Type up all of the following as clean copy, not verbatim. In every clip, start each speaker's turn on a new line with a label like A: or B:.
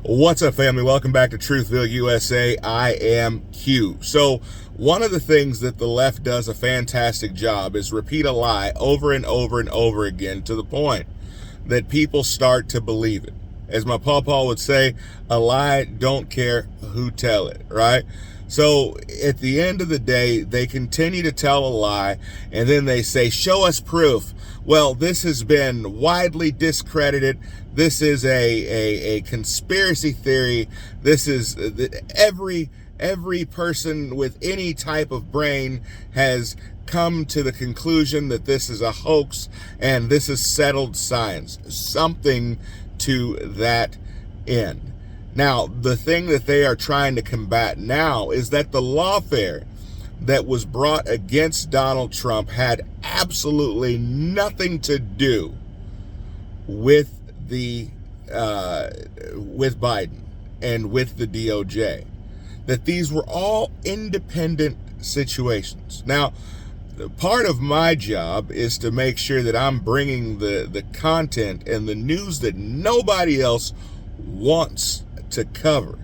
A: What's up, family? Welcome back to Truthville, USA. I am Q. So one of the things that the left does a fantastic job is repeat a lie over and over and over again to the point that people start to believe it. As my pawpaw would say, a lie don't care who tell it, right? So at the end of the day, they continue to tell a lie, and then they say, show us proof. Well, this has been widely discredited. This is a conspiracy theory. This is every person with any type of brain has come to the conclusion that this is a hoax and this is settled science. Something to that end. Now, the thing that they are trying to combat now is that the lawfare that was brought against Donald Trump had absolutely nothing to do with with Biden and with the DOJ. That these were all independent situations. Now, part of my job is to make sure that I'm bringing the content and the news that nobody else wants to cover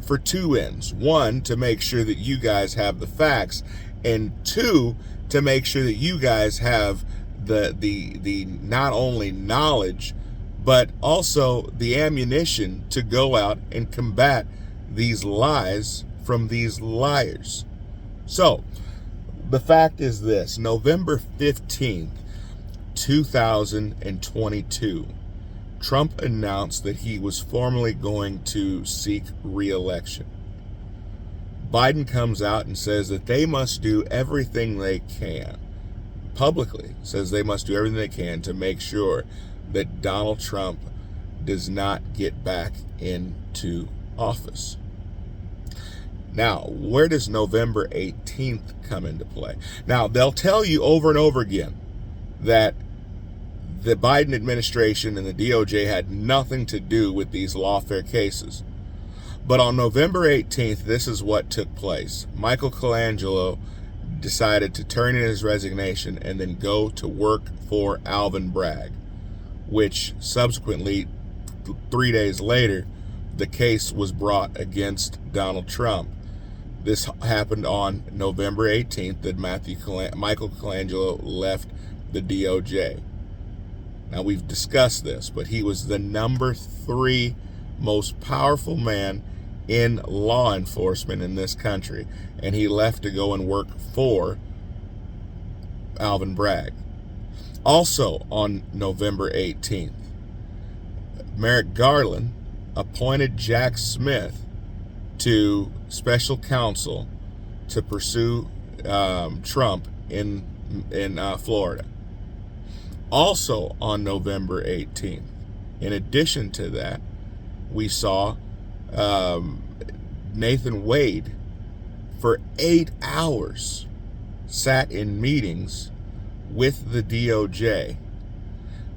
A: for two ends. One, to make sure that you guys have the facts, and two, to make sure that you guys have the not only knowledge but also the ammunition to go out and combat these lies from these liars. So the fact is this: November 15th, 2022, Trump announced that he was formally going to seek re-election. Biden comes out and says that they must do everything they can, publicly says they must do everything they can to make sure that Donald Trump does not get back into office. Now, where does November 18th come into play? Now, they'll tell you over and over again that the Biden administration and the DOJ had nothing to do with these lawfare cases. But on November 18th, this is what took place. Michael Colangelo decided to turn in his resignation and then go to work for Alvin Bragg, which subsequently, 3 days later, the case was brought against Donald Trump. This happened on November 18th, that Michael Colangelo left the DOJ. Now, we've discussed this, but he was the number 3 most powerful man in law enforcement in this country, and he left to go and work for Alvin Bragg. Also on November 18th, Merrick Garland appointed Jack Smith to special counsel to pursue Trump in Florida. Also on November 18th, in addition to that, we saw Nathan Wade for 8 hours sat in meetings with the DOJ.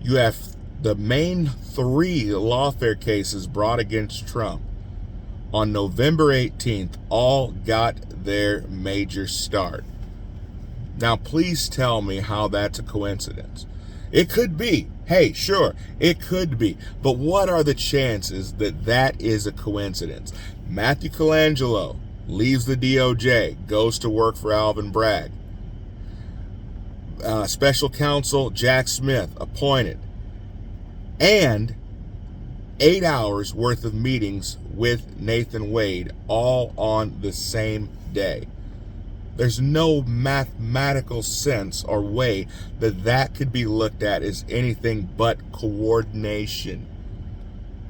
A: You have the main 3 lawfare cases brought against Trump on November 18th all got their major start. Now, please tell me how that's a coincidence. It could be. Hey, sure, it could be. But what are the chances that that is a coincidence? Matthew Colangelo leaves the DOJ, goes to work for Alvin Bragg. Special counsel Jack Smith appointed. And 8 hours worth of meetings with Nathan Wade, all on the same day. There's no mathematical sense or way that that could be looked at as anything but coordination.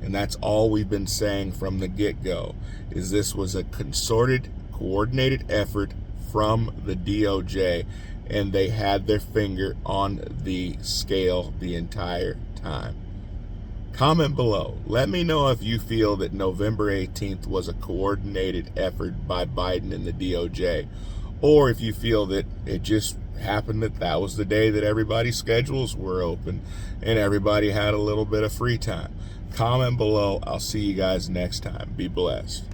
A: And that's all we've been saying from the get-go, is this was a concerted, coordinated effort from the DOJ, and they had their finger on the scale the entire time. Comment below. Let me know if you feel that November 18th was a coordinated effort by Biden and the DOJ, or if you feel that it just happened that that was the day that everybody's schedules were open and everybody had a little bit of free time. Comment below. I'll see you guys next time. Be blessed.